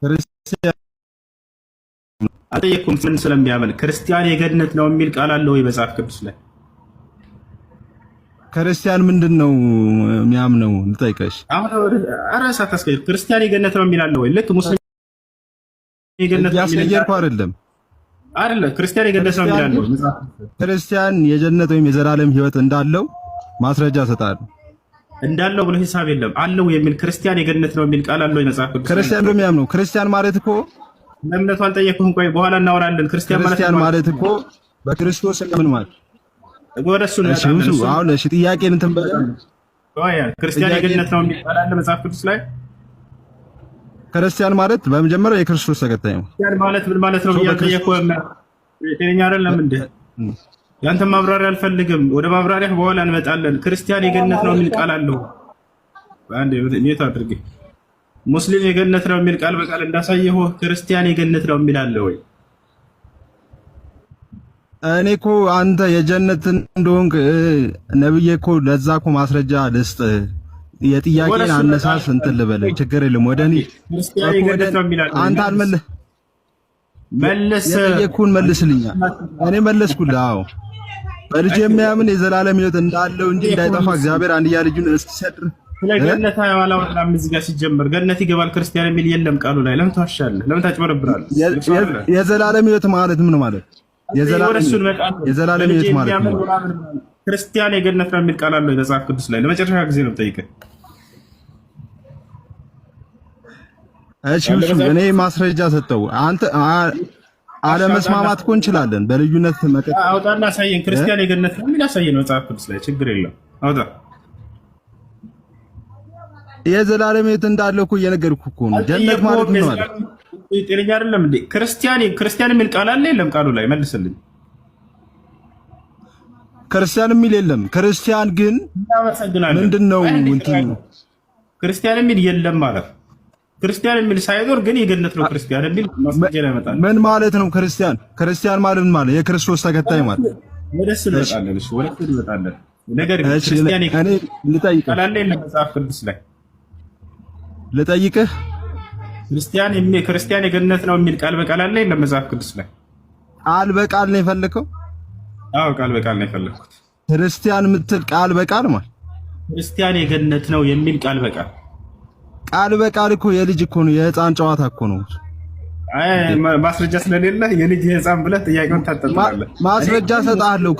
ክርስቲያን አጠየቅኩም ምን ስለሚያምን ክርስቲያን የገነት ነው የሚል ቃል አለ ወይ መጽሐፍ ቅዱስ ላይ? ክርስቲያን ምንድነው የሚያምነው? ልጠይቀሽ። አራሳ ታስከይ ክርስቲያን የገነት ነው የሚል አለ ወይ? ልክ ሙስሊም የገነት ነው የሚል አይደለም ክርስቲያን የገነት ነው የሚል አለ ወይ? ክርስቲያን የጀነት ወይም የዘላለም ሕይወት እንዳለው ማስረጃ ሰጣለሁ። እንዳለው ብሎ ሂሳብ የለም አለው የሚል ክርስቲያን የገነት ነው የሚል ቃል አለ ወይ መጽሐፍ ቅዱስ? ክርስቲያን ነው የሚያምነው። ክርስቲያን ማለት እኮ ለምነቱ አልጠየቅኩም። ቆይ በኋላ እናወራለን። ክርስቲያን ማለት እኮ በክርስቶስ ምን ማለት ወደሱ ነው። አሁን እሺ ጥያቄን እንትን በለ ክርስቲያን የገነት ነው የሚል ቃል አለ መጽሐፍ ቅዱስ ላይ? ክርስቲያን ማለት በመጀመሪያ የክርስቶስ ተከታይ ነው። ክርስቲያን ማለት ምን ማለት ነው ብያለሁ። ጤነኛ አይደለም እንዴ? ያንተ ማብራሪያ አልፈልግም። ወደ ማብራሪያ በኋላ እንመጣለን። ክርስቲያን የገነት ነው የሚል ቃል አለው። አንዴ ኔት አድርጌ ሙስሊም የገነት ነው የሚል ቃል በቃል እንዳሳየሁ ክርስቲያን የገነት ነው የሚል አለ ወይ? እኔ እኮ አንተ የጀነት እንደሆንክ ነብዬ እኮ ለዛ እኮ ማስረጃ ልስጥ። የጥያቄን አነሳስ እንትን ልበልህ፣ ችግር የለም። ወደ እኔ ክርስቲያን የገነት ነው የሚል አለ። አንተ አልመለስ የጠየኩህን መልስልኛል። እኔ መለስኩልህ። አዎ በልጅ የሚያምን የዘላለም ሕይወት እንዳለው እንጂ እንዳይጠፋ እግዚአብሔር አንድያ ልጁን እስኪሰጥ ገነት ያዋላው ለምን እዚህ ጋር ሲጀመር ገነት ይገባል ክርስቲያን የሚል የለም ቃሉ ላይ። ለምን ትዋሻለህ? ለምን ታጭበረብራለህ? የዘላለም ሕይወት ማለት ምን ማለት? የዘላለም ሕይወት ማለት ነው ክርስቲያን የገነት ነው የሚል ቃል አለው መጽሐፍ ቅዱስ ላይ። ለመጨረሻ ጊዜ ነው የምጠይቅህ። እሺ እኔ ማስረጃ ሰጠው። አንተ አለመስማማት እኮ እንችላለን። በልዩነት መቀጠል አውጣና አሳየን። ክርስቲያን የገነት ነው የሚል አሳየን መጽሐፍ ቅዱስ ላይ። ችግር የለም አውጣ። የዘላለም ሕይወት እንዳለው እኮ እየነገርኩህ እኮ ነው። ጀነት ማለት ምን ማለት? ጤነኛ አይደለም እንዴ? ክርስቲያን የሚል ቃል አለ የለም? ቃሉ ላይ መልስልኝ። ክርስቲያን የሚል የለም። ክርስቲያን ግን ምንድነው እንትን ክርስቲያን የሚል የለም ማለት ክርስቲያን የሚል ሳይዞር ግን የገነት ነው ክርስቲያን የሚል ማስረጃ ላይ መጣ። ምን ማለት ነው ክርስቲያን ማለት ምን ማለት? የክርስቶስ ተከታይ ማለት። ወደሱ እንመጣለን። እሺ ወደሱ እንመጣለን። ነገር ግን ክርስቲያን እኔ ልጠይቅህ ቃል አለ የለም መጽሐፍ ቅዱስ ላይ? ልጠይቅህ ክርስቲያን የገነት ነው የሚል ቃል በቃል አለ የለም መጽሐፍ ቅዱስ ላይ? ቃል በቃል ነው የፈለከው? አዎ ቃል በቃል ነው የፈለኩት። ክርስቲያን የምትል ቃል በቃል ማለት ክርስቲያን የገነት ነው የሚል ቃል በቃል እኮ የልጅ እኮ ነው፣ የህፃን ጨዋታ እኮ ነው። ማስረጃ ስለሌለ የልጅ የህፃን ብለህ ጥያቄውን ታጠጣለህ። ማስረጃ ሰጣለሁ።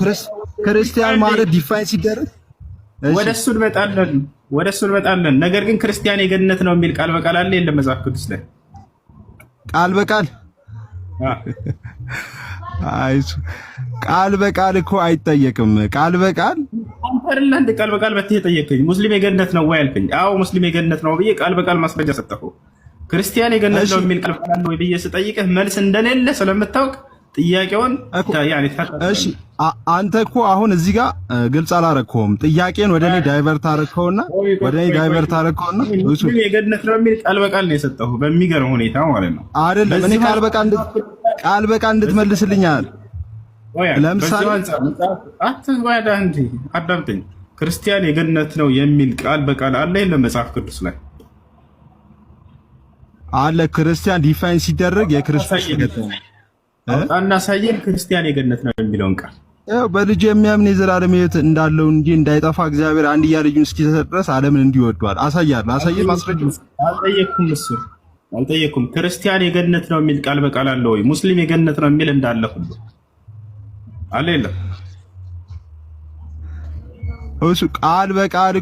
ክርስቲያን ማለት ዲፋይን ሲደረግ ወደሱ እንመጣለን። ነገር ግን ክርስቲያን የገነት ነው የሚል ቃል በቃል አለ የለም መጽሐፍ ቅዱስ ላይ? ቃል በቃል አይሱ ቃል በቃል እኮ አይጠየቅም። ቃል በቃል አንተርላ እንደ ቃል በቃል በትህ ጠየቀኝ። ሙስሊም የገነት ነው ወይ አልከኝ። አዎ ሙስሊም የገነት ነው ብዬ ቃል በቃል ማስረጃ ሰጠሁ። ክርስቲያን የገነት ነው የሚል ቃል በቃል ነው ብዬ ስጠይቅህ መልስ እንደሌለ ስለምታውቅ ጥያቄውን እሺ፣ አንተ እኮ አሁን እዚህ ጋር ግልጽ አላረከውም። ጥያቄን ወደ እኔ ዳይቨርት አረከውና ሙስሊም የገነት ነው የሚል ቃል በቃል ነው የሰጠሁ በሚገርም ሁኔታ ማለት ነው። አይደለም እኔ ቃል በቃል እንድትመልስልኛል። ለምሳሌ አዳምጠኝ። ክርስቲያን የገነት ነው የሚል ቃል በቃል አለ የለም መጽሐፍ ቅዱስ ላይ? አለ። ክርስቲያን ዲፋይን ሲደረግ የክርስቶስ ተከታይ ነው። አናሳየን ክርስቲያን የገነት ነው የሚለውን ቃል። ያው በልጁ የሚያምን የዘላለም ሕይወት እንዳለው እንጂ እንዳይጠፋ እግዚአብሔር አንድያ ልጁን እስኪሰጥ ድረስ ዓለምን እንዲሁ ወዷል። አሳያለሁ። አሳየን ማስረጃ። አልጠየኩም። ክርስቲያን የገነት ነው የሚል ቃል በቃል አለ ወይ? ሙስሊም የገነት ነው የሚል እንዳለ ሁሉ አለ የለም? እሱ ቃል በቃል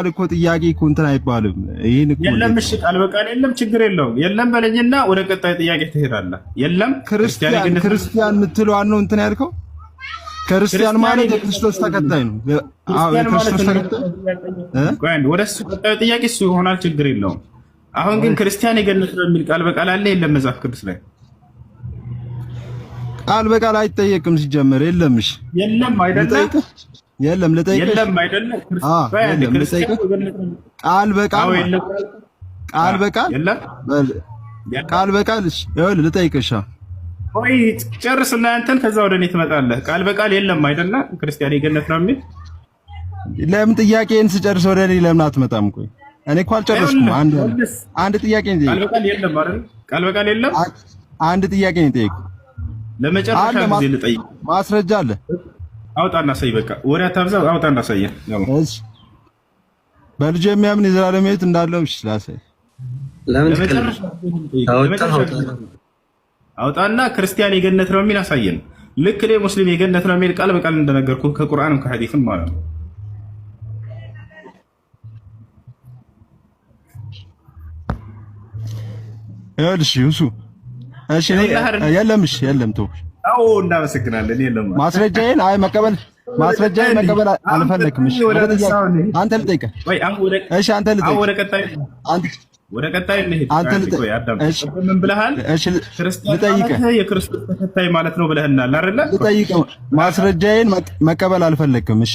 እኮ ጥያቄ እኮ እንትን አይባልም። ይሄን እኮ የለም። እሺ ቃል በቃል የለም፣ ችግር የለውም። የለም በለኝና ወደ ቀጣይ ጥያቄ ትሄዳለህ። የለም ክርስቲያን የምትለዋን ነው እንትን ያልከው? ክርስቲያን ማለት የክርስቶስ ተከታይ ነው። አዎ የክርስቶስ ተከታይ። ወደ እሱ ቀጣይ ጥያቄ እሱ ይሆናል፣ ችግር የለውም። አሁን ግን ክርስቲያን የገነት ነው የሚል ቃል በቃል አለ የለም መጽሐፍ ቅዱስ ላይ? ቃል በቃል አይጠየቅም ሲጀመር። የለም። እሺ የለም አይደለም? የለም ልጠይቅህ። የለም አይደለም? ቃል በቃል እሺ ይኸውልህ ልጠይቅሽ። ወይ ጨርስና አንተን ከዛ ወደ እኔ ትመጣለህ። ቃል በቃል የለም አይደለም? ክርስቲያን የገነት ነው የሚል ለምን ጥያቄን ስጨርስ ወደ እኔ ለምን አትመጣም? ቆይ እኔ እኮ አልጨረስኩም። አንድ ጥያቄ ነው። ቃል በቃል የለም አይደል? ቃል በቃል የለም። አንድ ጥያቄ ነው የጠየኩህ። ለመጨረሻ ጊዜ ልጠይቅ። ማስረጃ አለ? አውጣና ሳይ። በቃ ወሬ አታብዛ። አውጣና ሳይ። እሺ በልጅ የሚያምን የዘላለም ሕይወት እንዳለው ስላሳይ ለመጨረሻ አውጣና ክርስቲያን የገነት ነው የሚል አሳየን። ልክ እኔ ሙስሊም የገነት ነው የሚል ቃል በቃል እንደነገርኩ ከቁርአንም ከሐዲስም ማለት ነው። እሺ እሱ እሺ የለም ተው። አዎ እናመሰግናለን። የለም ማስረጃዬን መቀበል አልፈለክም። እሺ አንተ ልጠይቅህ ወይ? እሺ አንተ ልጠይቅህ። ወደ ቀጣይ እንሂድ። እሺ ምን ብለሃል? ክርስቲያን የክርስቶስ ተከታይ ማለት ነው ብለህናል አይደለ? ልጠይቅህ። ማስረጃዬን መቀበል አልፈለክም። እሺ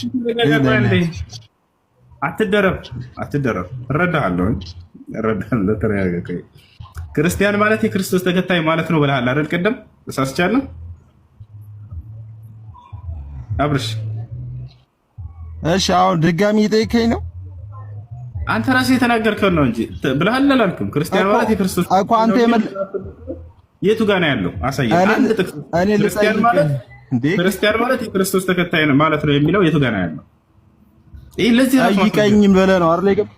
አትደረብ። እረዳሃለሁ። ተረጋጋ። ክርስቲያን ማለት የክርስቶስ ተከታይ ማለት ነው ብለሃል አይደል? ቅድም ተሳስቻለሁ አብርሽ? እሺ አሁን ድጋሚ እየጠየከኝ ነው? አንተ ራስህ የተናገርከው ነው እንጂ ብለሃል አላልኩም? ክርስቲያን ማለት የክርስቶስ እኮ አንተ የቱ ጋር ነው ያለው? አሳየኝ። አንድ ጥቅስ ክርስቲያን ማለት የክርስቶስ ተከታይ ማለት ነው የሚለው የቱ ጋር ነው ያለው? ይሄ ለዚህ ራሱ ጠይቀኝ ብለህ ነው አይደል?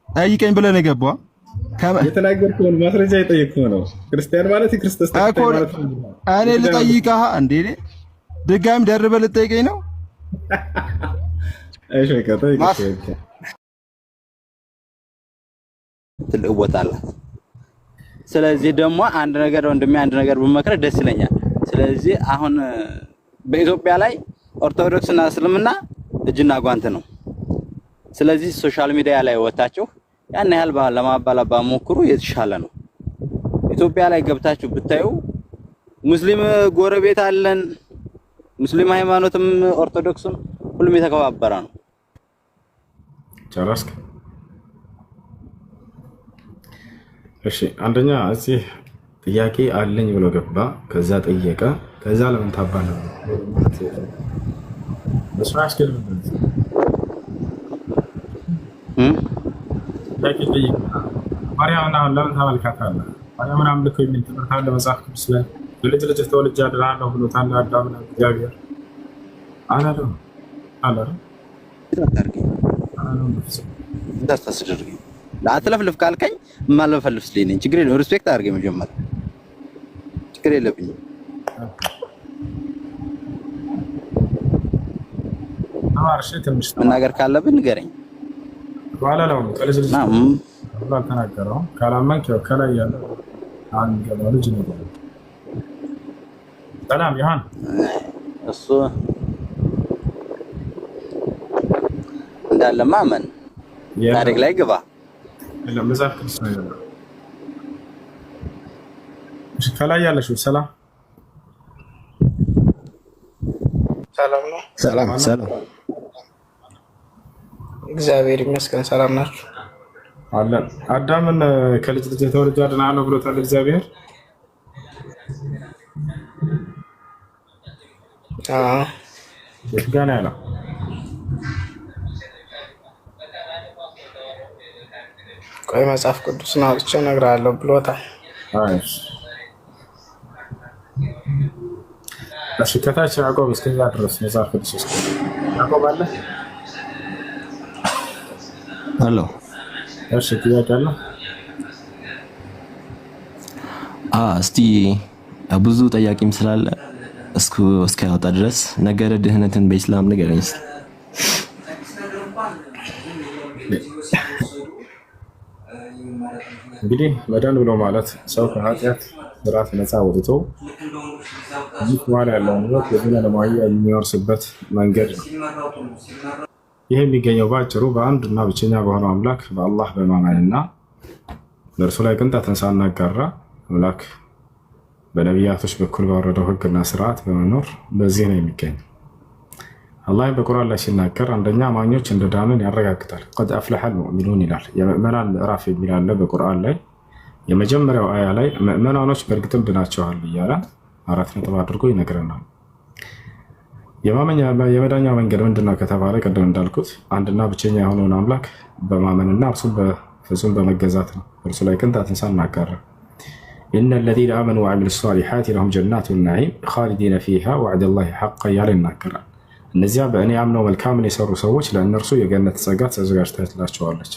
ጠይቀኝ ብለህ ነው የገባው። የተናገርከውን ማስረጃ የጠየቅከው ነው። ክርስቲያን ማለት የክርስቶስ ተከታይ ማለት ነው። እኔ ልጠይቅህ እንዴ? ድጋሚ ደርበህ ልጠይቀኝ ነው? እሺ ከጠይቅ ትልቅ ቦታ አለ። ስለዚህ ደግሞ አንድ ነገር ብመክረህ ደስ ይለኛል። ስለዚህ አሁን በኢትዮጵያ ላይ ኦርቶዶክስና እስልምና እጅና ጓንት ነው። ስለዚህ ሶሻል ሚዲያ ላይ ወጣችሁ ያን ያህል ለማባላት ባሞክሩ የተሻለ ነው። ኢትዮጵያ ላይ ገብታችሁ ብታዩ ሙስሊም ጎረቤት አለን። ሙስሊም ሃይማኖትም ኦርቶዶክስም ሁሉም የተከባበረ ነው። ጨረስክ? እሺ አንደኛ እዚህ ጥያቄ አለኝ ብሎ ገባ። ከዛ ጠየቀ። ከዛ ለምን ታባለ በስራሽ ግን ማርያምን አሁን ለምን ታመልካታለህ? ማርያምን አምልኮ የሚል ትምህርት አለ መጽሐፍ ቅዱስ ላይ። ልጅ ተወልጄ አድርሃለሁ ብሎታል አዳምና እግዚአብሔር አላለም አላለም። ለአትለፍልፍ ካልከኝ ማለፈልፍ ስለኝ ነኝ። ችግር የለውም። ሪስፔክት አድርገኝ። መጀመሪያ ችግር የለብኝም። መናገር ካለብን ንገረኝ። ባላላው ከልጅ ተናገረው። ካላመንክ ከላይ ያለ አንድ ገባ ልጅ ነው። ሰላም ይሁን። እሱ እንዳለማ ማመን ታሪክ ላይ ግባ። መጽሐፍ ቅዱስ ነው ያለው። እሺ ከላይ ያለሽው ሰላም ነው። ሰላም እግዚአብሔር ይመስገን። ሰላም ናችሁ? አለን። አዳምን ከልጅ ተወልጄ አድናለሁ ብሎታል እግዚአብሔር። ጋና ያለው ቆይ መጽሐፍ ቅዱስን አውጥቼ እነግርሃለሁ ብሎታል። እሺ ከታች ያዕቆብ እስከዛ ድረስ መጽሐፍ ቅዱስ ውስጥ ያዕቆብ አለ። ሄሎ እሺ ጥያቄ አለ? እስቲ ብዙ ጠያቂም ስላለ እስከያወጣ ድረስ ነገረ ድህነትን በኢስላም ንገረኝ። እንግዲህ መዳን ብሎ ማለት ሰው ከኃጢአት ስርዓት ነፃ ወጥቶ ይህ በኋላ ያለውን ህይወት የዘላለማዊ የሚወርስበት መንገድ ነው። ይህ የሚገኘው በአጭሩ በአንድ እና ብቸኛ በሆነው አምላክ በአላህ በማመንና በእርሱ ላይ ቅንጣትን ሳናጋራ አምላክ በነቢያቶች በኩል ባወረደው ህግና ስርዓት በመኖር በዚህ ነው የሚገኘው። አላህ በቁርአን ላይ ሲናገር አንደኛ አማኞች እንደዳንን ያረጋግጣል። ቀድ አፍለሐል ሙእሚኑን ይላል። የምእመናን ምዕራፍ የሚል አለ በቁርአን ላይ። የመጀመሪያው አያ ላይ ምእመናኖች በእርግጥም ድናቸዋል እያለ 4 ነጥብ አድርጎ ይነግረናል። የመዳኛው መንገድ ምንድነው ከተባለ ቅድም እንዳልኩት አንድና ብቸኛ የሆነውን አምላክ በማመንና እርሱን ፍጹም በመገዛት ነው። እርሱ ላይ ቅንጣትን ሳናጋራ ኢነ ለዚነ አመኑ ወዐሚሉ ሷሊሓት ለሁም ጀናቱ ናዒም ኻሊዲነ ፊሃ ወዕደላሂ ሐቅ እያለ ይናገራል። እነዚያ በእኔ አምነው መልካምን የሰሩ ሰዎች ለእነርሱ የገነት ጸጋ ተዘጋጅታላቸዋለች፣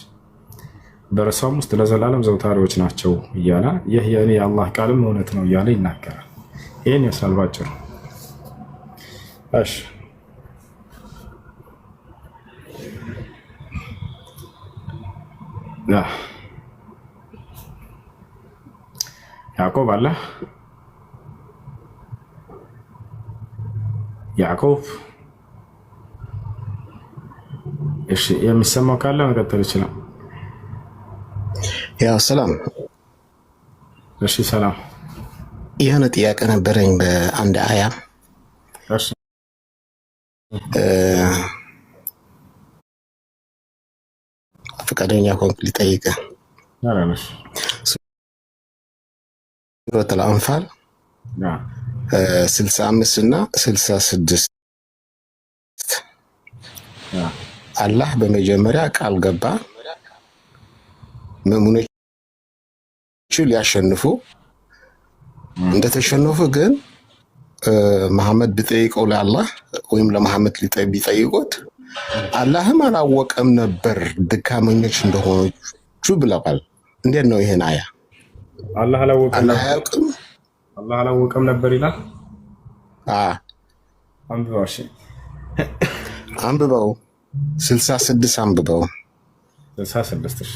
በእርሷም ውስጥ ለዘላለም ዘውታሪዎች ናቸው እያለ ይህ የእኔ የአላህ ቃልም እውነት ነው እያለ ይናገራል። ይህን ይመስላል ባጭሩ። እሺ ያዕቆብ አለ ያዕቆብ። እሺ የሚሰማው ካለ መቀጠል ይችላል። ያው ሰላም። እሺ ሰላም። የሆነ ጥያቄ ነበረኝ በአንድ አያ። እሺ ፈቃደኛ ኮንክ ሊጠይቅህ። አላነሽ ሱረቱል አንፋል 65 እና 66 አላህ በመጀመሪያ ቃል ገባ ሙእሚኖች ሊያሸንፉ እንደተሸነፉ ግን መሐመድ ቢጠይቀው ለአላህ ወይም ለመሐመድ ቢጠይቁት አላህም አላወቀም ነበር ድካመኞች እንደሆኑ ብለዋል። እንዴት ነው ይሄን አያ? አላህ አላወቀም ነበር ይላል። አንብበው 66 አንብበው 66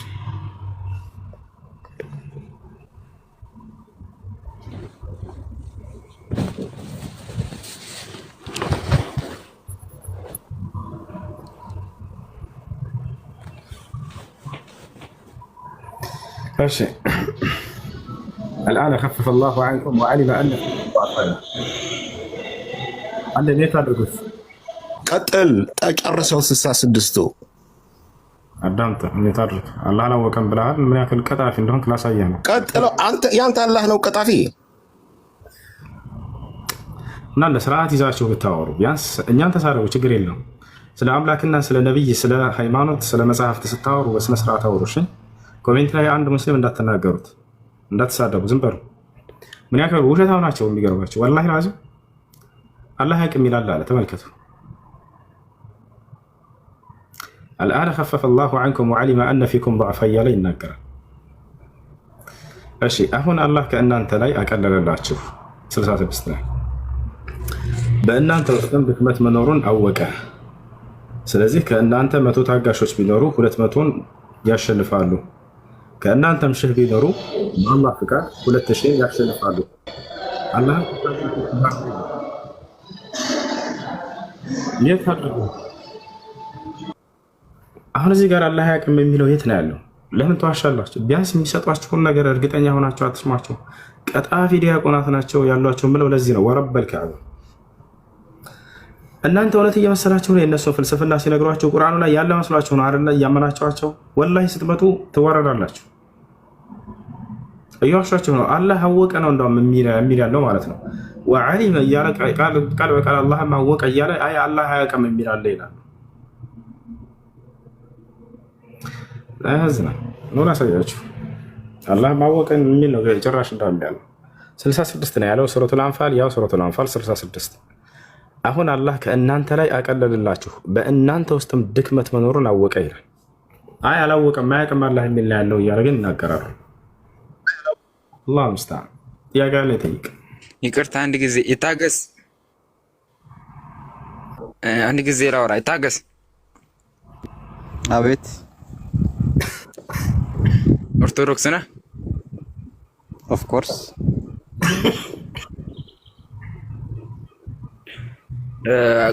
ماشي. الآن خفف الله عنكم وعلم أن ضعفنا. عند نيت أدرس. قتل تጨርሰው 66 አዳምጥ። እንዴት አድርግ አላህ አላወቀም ብለሃል። ምን ያክል ቀጣፊ እንደሆንክ ላሳየህ ነው። ቀጥለው አንተ ያንተ አላህ ነው ቀጣፊ። እና ለስርዓት ይዛችሁ ብታወሩ ቢያንስ እኛን ተሳረቡ ችግር የለውም። ስለ አምላክና ስለ ነብይ ስለ ሃይማኖት ስለ መጽሐፍት ስታወሩ በስነ ስርዓት አውሩ። እሺ ኮሜንት ላይ አንድ ሙስሊም እንዳትናገሩት፣ እንዳትሳደቡ፣ ዝም በሉ። ምን ያክል ውሸታው ናቸው የሚገርባቸው። ወላሂ ላዚም አላህ ያቅም ይላል አለ። ተመልከቱ። الآن خفف الله عنكم وعلم أن فيكم ضعفا እያለ ይናገራል። እሺ አሁን አላህ ከእናንተ ላይ አቀለለላችሁ 66 ላይ በእናንተ ውስጥም ድክመት መኖሩን አወቀ። ስለዚህ ከእናንተ 100 ታጋሾች ቢኖሩ 200ን ያሸንፋሉ። ከእናንተም ሺህ ቢኖሩ በአላህ ፍቃድ 2000 ያሸንፋሉ። አላህ የት አድርጉ። አሁን እዚህ ጋር አላህ ያቅም የሚለው የት ነው ያለው? ለምን ተዋሻላችሁ? ቢያንስ የሚሰጧችሁን ነገር እርግጠኛ ሆናችሁ አትስማችሁ። ቀጣፊ ዲያቆናት ናቸው ያሏቸው ብለው ለዚህ ነው ወረበል ከዕባ። እናንተ እውነት እየመሰላችሁ ነው የእነሱን ፍልስፍና ሲነግሯቸው ቁርአኑ ላይ ያለ መስሏችሁ ነው አይደል? እያመናችኋቸው ወላሂ ስትመጡ ትወረዳላችሁ። እያዋሻችሁ ነው። አላህ አወቀ ነው እንደውም የሚል ያለው ማለት ነው። ወዐሊመ እያለ ቃል በቃል አላህም አወቀ እያለ አይ አላህ አያውቅም የሚል አለ ይላል። አያዝና ነው ላሳያችሁ። አላህ ማወቀን የሚል ነው ጭራሽ እንዳለ ያለው 66 ነው ያለው ሱረቱል አንፋል። ያው ሱረቱል አንፋል 66 አሁን አላህ ከእናንተ ላይ አቀለልላችሁ በእናንተ ውስጥም ድክመት መኖሩን አወቀ ይላል። አይ አላወቀም አያውቅም አላህ የሚል ነው ያለው እያለ ግን ይናገራሉ። አላህ ሙስተዓን። ጥያቄ ላይ ጠይቅ። ይቅርታ አንድ ጊዜ ይታገስ፣ አንድ ጊዜ ላውራ። ይታገስ። አቤት። ኦርቶዶክስ ነህ? ኦፍ ኮርስ።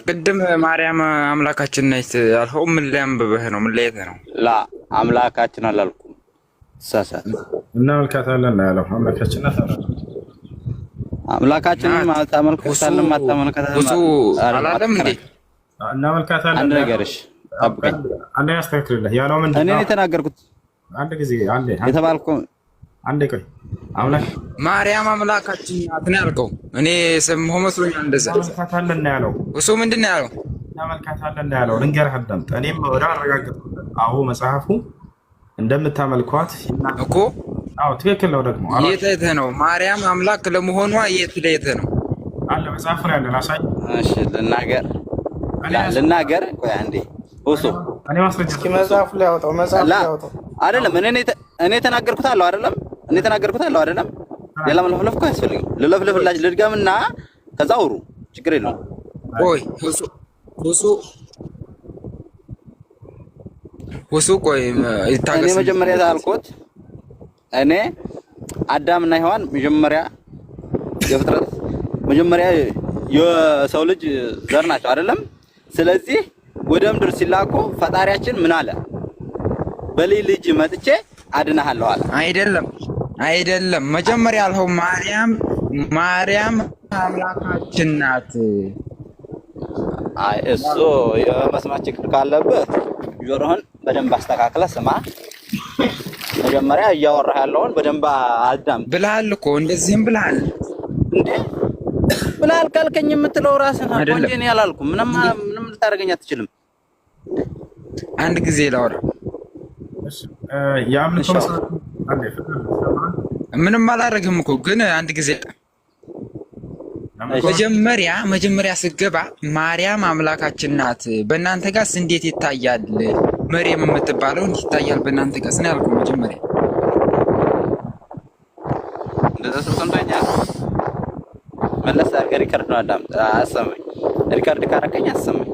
ቅድም ማርያም አምላካችን ነች አልኸው። ምን ላይ አንብበህ ነው? ምን ላይ ነው? ላ አምላካችን አላልኩም። ሳሳት እናመልካታለን ያለው አምላካችን ናት። አምላካችንን ማለት አመልካታለን ማታመልካታለን ብዙ አላለም እንዴ? እናመልካታለን። አንድ ነገርሽ አብቀኝ። አንዴ ያስተካክልልህ ያለው ምንድን ነው? እኔ የተናገርኩት አንድ ጊዜ አንዴ የተባልኩ አንዴ ቆይ። አምላክ ማርያም አምላካችን ናት ነው ያልከው። እኔ ሰምሆ መስሎኛል እንደዛ። እናመልካታለን ያለው እሱ ምንድን ነው ያለው? እናመልካታለን ያለው ልንገርህ፣ አዳምጥ። እኔም ወደ አረጋግጥኩት። አዎ መጽሐፉ እንደምታመልኳት እኮ አዎ ትክክል ነው። ደግሞ የት ነው ማርያም አምላክ ለመሆኗ የት ነው አለ መጽሐፍ ላይ አለ። ላሳይ። እሺ ልናገር። ቆይ አንዴ ሁሱ እኔ ማስረጃ እስኪ መጽሐፍ ላይ አውጣው። መጽሐፍ ላይ አውጣው። አይደለም እኔ ተናገርኩት አለው አይደለም። እኔ ተናገርኩት አለው አይደለም። ሌላ መለፍለፍ እኮ አያስፈልግም። ልለፍለፍላችሁ ልድገምና ከዛ አውሩ፣ ችግር የለውም። ቆይ ሁሱ ቆይ እኔ መጀመሪያ ታልኩት እኔ አዳምና ሔዋን መጀመሪያ የሰው ልጅ ዘር ናቸው አይደለም። ስለዚህ ወደ ምድር ሲላኩ ፈጣሪያችን ምን አለ? በልጅ ልጅ መጥቼ አድናለሁ አለ። አይደለም መጀመሪያ ያልኸው ማርያም አምላካችን ናት። አይ እሱ የመስማት ችግር ካለበት ጆሮህን በደንብ አስተካክለህ ስማ። መጀመሪያ እያወራህ ያለውን በደንብ አዳም ብለሃል እኮ እንደዚህም ብለሃል እንዴ? ብለሃል ካልከኝ የምትለው ራስህ ነው እንጂ እኔ አላልኩም። ምንም ልታደርገኝ አትችልም። አንድ ጊዜ ላውራ። ምንም አላደርግም እኮ ግን አንድ ጊዜ መጀመሪያ ስገባ ማርያም አምላካችን ናት። በእናንተ ጋርስ እንዴት ይታያል? መርየም የምትባለው እንዴት ይታያል በእናንተ ጋርስ ነው ያልኩት። መጀመሪያ እንደዛ ሰምተኛል። መለስ አድርገህ ሪከርድ ነው አዳም አሰማኝ። ሪከርድ ካረከኝ አሰማኝ።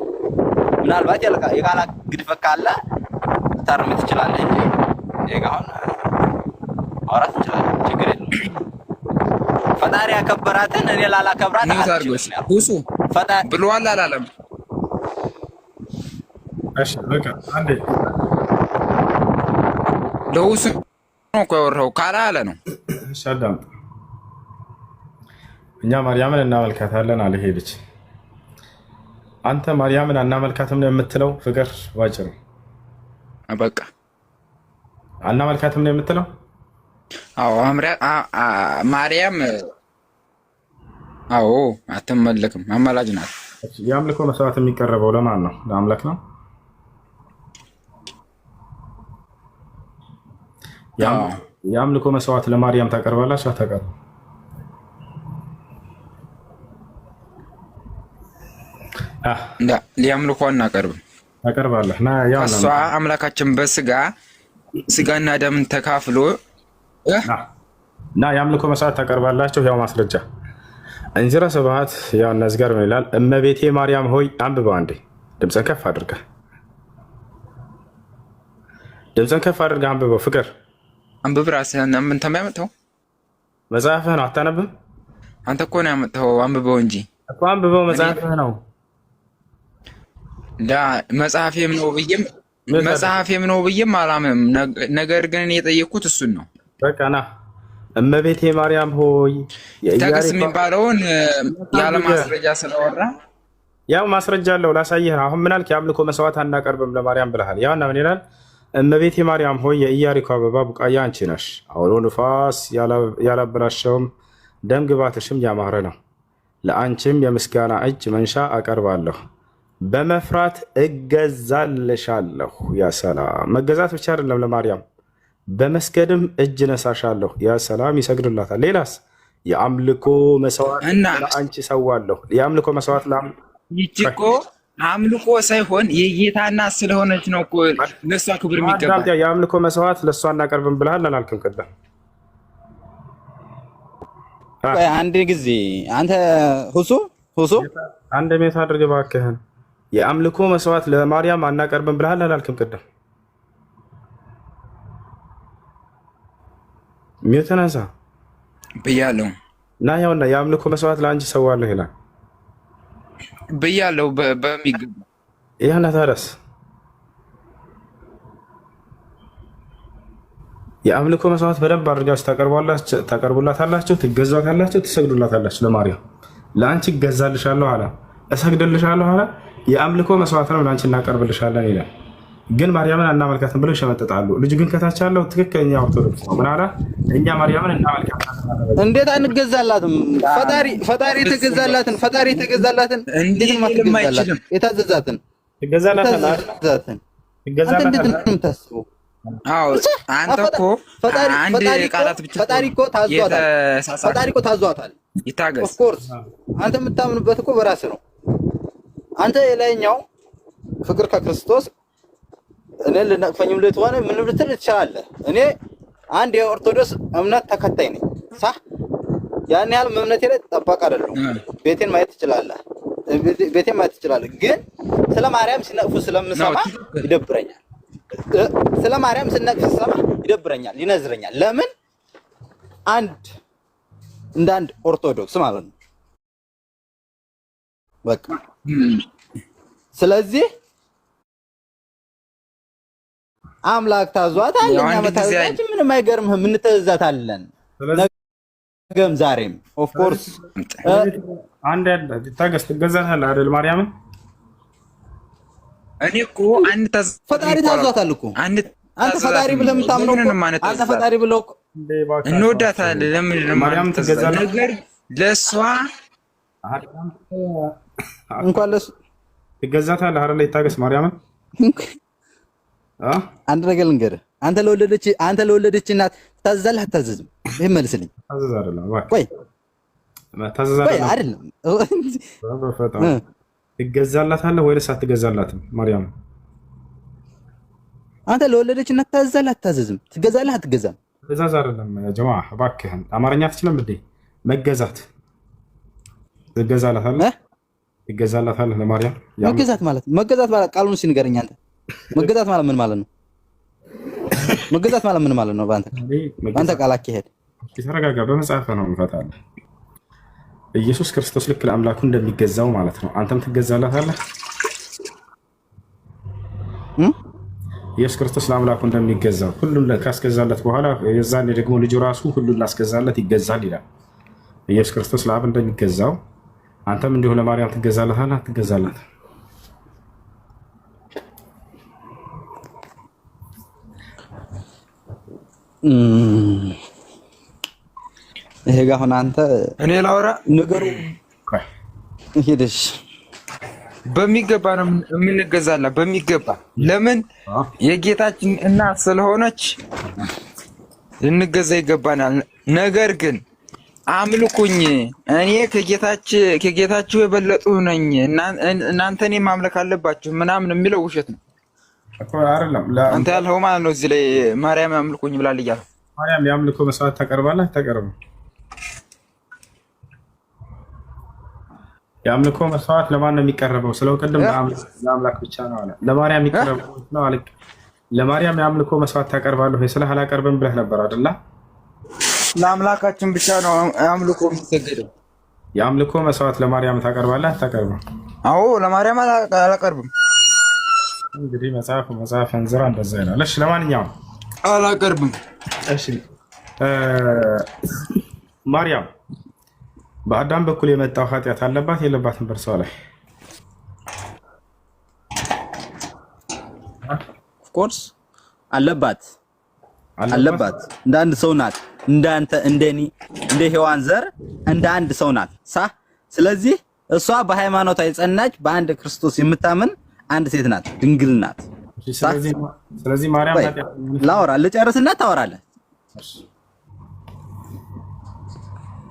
ምናልባት የቃላ ግድፈት ካለ ታርም ትችላለህ እንጂ የጋውን አውራት ትችላለህ። ችግር የለውም። ፈጣሪ ያከበራትን እኔ ላላከብራት ሁሱ ብሏል አላለም? እሺ በቃ አንዴ ለሁሱ ነው እኮ ያወራው ካላለ ነው። እሺ አዳም እኛ ማርያምን እናመልካታለን አለ ሄደች። አንተ ማርያምን አናመልካትም ነው የምትለው? ፍቅር ባጭሩ በቃ አናመልካትም ነው የምትለው? አዎ ማርያም አዎ አትመለክም፣ አማላጅ ናት። የአምልኮ መስዋዕት የሚቀርበው ለማን ነው? ለአምላክ ነው። የአምልኮ መስዋዕት ለማርያም ታቀርባላችሁ አታቀርቡ? ሊያምልኮ እናቀርብም። ታቀርባለህ ና ያው እሷ አምላካችን ስጋና ደምን ተካፍሎ እና የአምልኮ መስዋዕት ታቀርባላችሁ። ያው ማስረጃ እንዚራ ስብሐት ያው ነዝገር ምን ይላል? እመቤቴ ማርያም ሆይ አንብበው። አንዴ ድምፅህን ከፍ አድርገህ አንብበው። ፍቅር አንብብ። ራስህን ምን ተማያመጣው መጽሐፍህ ነው አታነብም? አንተ እኮ ነው ያመጣው። አንብበው እንጂ እኮ አንብበው። መጽሐፍህ ነው መጽሐፌም ነው ብዬም አላምንም። ነገር ግን የጠየኩት እሱን ነው። በቃ ና እመቤቴ ማርያም ሆይ ተክስ የሚባለውን ያለ ማስረጃ ስለወራ ያው ማስረጃ አለው ላሳየህ። አሁን ምን አልክ? የአምልኮ መስዋዕት አናቀርብም ለማርያም ብለሃል። ያውና ምን ይላል? እመቤቴ ማርያም ሆይ የኢያሪኮ አበባ ቡቃያ አንቺ ነሽ። አውሎ ንፋስ ያላበላሸውም ደም ግባትሽም ያማረ ነው። ለአንቺም የምስጋና እጅ መንሻ አቀርባለሁ፣ በመፍራት እገዛልሻለሁ። ያ ሰላም። መገዛት ብቻ አይደለም ለማርያም በመስገድም እጅ ነሳሻለሁ። ያ ሰላም። ይሰግዱላታል። ሌላስ? የአምልኮ መስዋዕት ለአንቺ ሰዋለሁ። የአምልኮ መስዋዕት ይቺ እኮ አምልኮ ሳይሆን የጌታና ስለሆነች ነው እኮ ለእሷ ክብር የሚገባ። የአምልኮ መስዋዕት ለእሷ እናቀርብም ብለሃል አላልክም? ቅድም አንድ ጊዜ አንተ ሁሱ አንድ ሜት አድርግ እባክህን። የአምልኮ መስዋዕት ለማርያም አናቀርብም ብለሃል አላልክም? ቅድም ሚተናሳ ብያለሁ እና ያውና የአምልኮ መስዋዕት ለአንቺ ሰዋለሁ ይላል ብያለሁ በሚገባ ያና ታረስ የአምልኮ መስዋዕት በደንብ አድርጋችሁ ታቀርቡላታላችሁ፣ ትገዛታላችሁ፣ ትሰግዱላታላችሁ። ለማርያም ለአንቺ እገዛልሻለሁ አለ፣ እሰግድልሻለሁ አለ። የአምልኮ መስዋዕት ነው ለአንቺ እናቀርብልሻለን ይላል። ግን ማርያምን አናመልካትም ብለው ይሸመጥጣሉ። ልጁ ግን ከታች ያለው ትክክለኛ ኦርቶዶክስ ነው። ምን አለ? እኛ ማርያምን እናመልካታለን። እንዴት አንገዛላትም? ፈጣሪ ተገዛላትን እንዴት ማትገዛላት? የታዘዛትን ትገዛላታለህ። እንዴት ነው የምታስበው? አዎ አንተ እኮ አንድ ቃላት ብቻ ፈጣሪ እኮ ታዟታል። ፈጣሪ እኮ ታዟታል። ይታገስ። ኦፍ ኮርስ አንተ የምታምንበት እኮ በራስህ ነው። አንተ የላይኛው ፍቅር ከክርስቶስ እኔ ልነቅፈኝም ልትሆነ ምን ልትል ትችላለህ። እኔ አንድ የኦርቶዶክስ እምነት ተከታይ ነኝ። ሳህ ያን ያህል እምነቴ ላይ ጠባቅ አይደለም። ቤቴን ማየት ትችላለህ። ቤቴን ማየት ትችላለህ። ግን ስለ ማርያም ሲነቅፉ ስለምሰማ ይደብረኛል። ስለ ማርያም ሲነቅፉ ስለምሰማ ይደብረኛል፣ ይነዝረኛል። ለምን እንደ አንድ ኦርቶዶክስ ማለት ነው። በቃ ስለዚህ አምላክ ታዟታል። እኛ መታዘዛችን ምንም አይገርምህም። እንተዛታለን ነገም ዛሬም። ኦፍ ኮርስ አንድ ታገስ ትገዛታለህ አይደል ማርያምን? እኔ እኮ አንተ ፈጣሪ ታዟታል እኮ አንተ ፈጣሪ ብለህ የምታምነው አንተ ፈጣሪ ብለው እንወዳታለን። ለምን ማርያም ትገዛለህ? ነገር ለሷ እንኳን ለሱ ትገዛታለህ አይደል? ይታገስ ማርያምን። አንድ ነገር ልንገርህ፣ አንተ ለወለደች እናት ታዘዛለህ አታዘዝም? ይሄ መልስልኝ። ታዘዝ አይደለም ቆይ ታዘዝ አይደለም ትገዛላታለህ ወይስ አትገዛላትም ማርያም? አንተ ለወለደች እናት ታዘዛለህ አታዘዝም? ትገዛለህ አትገዛም? ትእዛዝ አይደለም ጀማዓ፣ እባክህን አማርኛ አትችልም እንዴ? መገዛት ትገዛላታለህ ለማርያም። መገዛት ማለት ቃሉን ሲንገረኝ አንተ መገዛት ማለት ምን ማለት ነው? መገዛት ማለት ምን ማለት ነው? በአንተ ቃል አካሄድ ተረጋጋ። በመጽሐፍ ነው እንፈታለን። ኢየሱስ ክርስቶስ ልክ ለአምላኩ እንደሚገዛው ማለት ነው። አንተም ትገዛላታለህ። ኢየሱስ ክርስቶስ ለአምላኩ እንደሚገዛው ሁሉን ካስገዛለት በኋላ የዛኔ ደግሞ ልጁ ራሱ ሁሉን ላስገዛለት ይገዛል ይላል። ኢየሱስ ክርስቶስ ለአብ እንደሚገዛው አንተም እንዲሁ ለማርያም ትገዛላታለህ አትገዛላት? ይሄ ጋር አሁን አንተ እኔ ላውራ ነገሩ ሄደሽ በሚገባ ነው የምንገዛላት። በሚገባ ለምን የጌታችን እናት ስለሆነች ልንገዛ ይገባናል። ነገር ግን አምልኩኝ እኔ ከጌታችሁ የበለጡ ነኝ እናንተ እኔ ማምለክ አለባችሁ ምናምን የሚለው ውሸት ነው። አንተ ያልኸው ማለት ነው። እዚህ ላይ ማርያም ያምልኩኝ ብላል እያለ ማርያም የአምልኮ መስዋዕት ታቀርባለህ አታቀርብም? የአምልኮ መስዋዕት ለማን ነው የሚቀርበው? ስለው ቅድም ለአምላክ ብቻ ነው አለ። ለማርያም የሚቀርበው ነው አለ። ለማርያም የአምልኮ መስዋዕት ታቀርባለህ ወይ? ስለ አላቀርብም ብለህ ነበር አይደል? ለአምላካችን ብቻ ነው አምልኮ የሚሰገደው። የአምልኮ መስዋዕት ለማርያም ታቀርባለህ አታቀርብም? አዎ ለማርያም አላቀርብም። እንግዲህ መጽሐፍ እንዝራ እንደዛ ይላል። እሺ ለማንኛውም አላቀርብም። እሺ ማርያም በአዳም በኩል የመጣው ኃጢአት አለባት የለባትም? በእርሷ ላይ ኦፍ ኮርስ አለባት። እንደ አንድ ሰው ናት። እንዳንተ እንደኔ እንደ ሔዋን ዘር እንደ አንድ ሰው ናት። ስለዚህ እሷ በሃይማኖቷ የጸናች በአንድ ክርስቶስ የምታምን አንድ ሴት ናት፣ ድንግል ናት። ስለዚህ ማርያም ላወራ ልጨርስና ታወራለህ።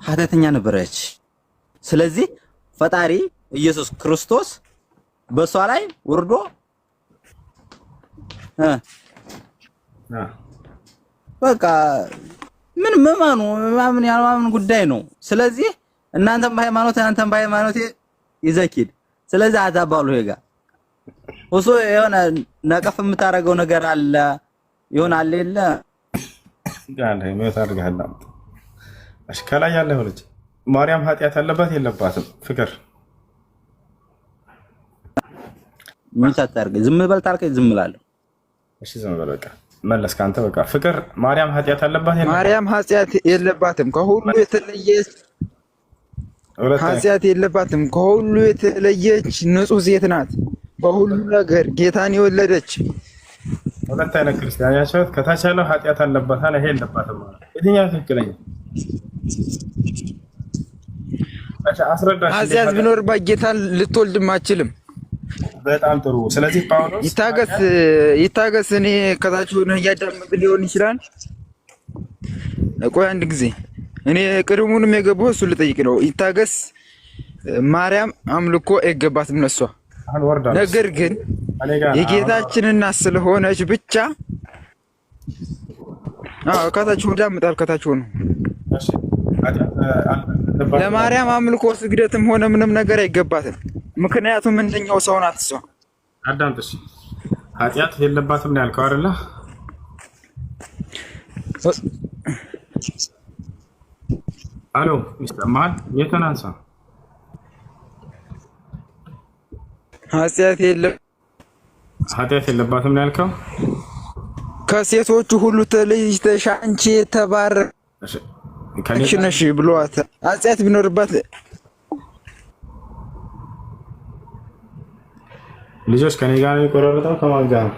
ኃጢአተኛ ነበረች። ስለዚህ ፈጣሪ ኢየሱስ ክርስቶስ በሷ ላይ ወርዶ በቃ ምን ማመን ያለማመን ጉዳይ ነው። ስለዚህ እናንተም በሃይማኖት አንተም በሃይማኖት ይዘኪድ። ስለዚህ አዛባሉ ሄጋ ወሶ የሆነ ነቀፍ የምታረገው ነገር አለ ይሆናል የለ ጋር ላይ ነው ታርጋለህ። እሺ ከላይ ያለው ልጅ ማርያም ኃጢአት አለባት የለባትም? ፍቅር ምን ታርገ ዝም በል ታርገ ዝም እላለሁ። እሺ ዝም በል በቃ መለስ ካንተ በቃ ፍቅር ማርያም ኃጢአት አለባት የለባትም? ማርያም ኃጢአት የለባትም። ከሁሉ የተለየች ኃጢአት የለባትም። ከሁሉ የተለየች ንጹህ ሴት ናት። በሁሉ ነገር ጌታን የወለደች ሁለት አይነት ክርስቲያን ያቻት ከታች ያለው ኃጢአት አለባት አለ ይሄ የለባትም ማለት የትኛው ትክክለኛ? አስረዳሽ። ኃጢአት ቢኖርባት ጌታን ልትወልድም አትችልም። በጣም ጥሩ። ስለዚህ ጳውሎስ ይታገስ። እኔ ከታች ሆነ እያዳመጥ ሊሆን ይችላል። ቆይ አንድ ጊዜ እኔ ቅድሙንም የገባው እሱ ልጠይቅ ነው። ይታገስ። ማርያም አምልኮ አይገባትም ለሷ። ነገር ግን የጌታችን እናት ስለሆነች ብቻ ከታች ሆነ አዳምጣል። ከታች ሆነ ለማርያም አምልኮ ስግደትም ሆነ ምንም ነገር አይገባትም። ምክንያቱም እንደኛው ሰው ናት እሷ። አዳምጥሽ ኃጢአት የለባትም ነው ያልከው አይደለ? አሎ ይሰማል? የተናንሳ ኃጢአት የለባትም ነው ያልከው? ከሴቶቹ ሁሉ ተለይተሽ አንቺ የተባረክሽ ነሽ ብሏት። ኃጢአት ቢኖርባት ልጆች ከኔ ጋር ነው የቆረጠው። ከማን ጋር ነው?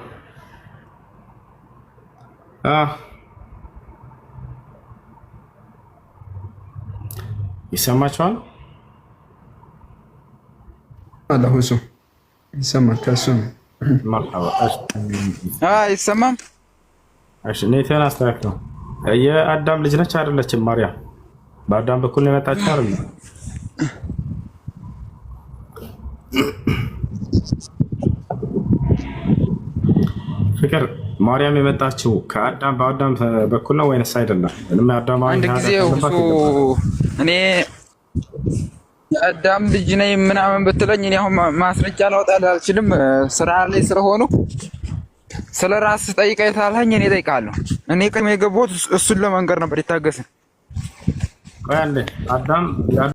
ይሰማችኋል? አላሁ እሱ ይሰማል። ከሱ ይሰማም። እሺ ኔቴን አስተካክለው። የአዳም ልጅ ነች አይደለችም? ማርያም በአዳም በኩል ነው የመጣችው አይደል? ፍቅር ማርያም የመጣችው በአዳም በኩል ነው ወይንስ አይደለም? ምንም አዳም አንድ ጊዜ እኔ የአዳም ልጅ ነኝ ምናምን ብትለኝ እኔ አሁን ማስረጃ ላወጣልህ አልችልም። ስራ ላይ ስለሆኑ ስለ ራስህ ጠይቀኝ ታልኸኝ እኔ እጠይቅሃለሁ። እኔ ቀድሜ የገባሁት እሱን ለመንገር ነበር። ይታገስን አዳም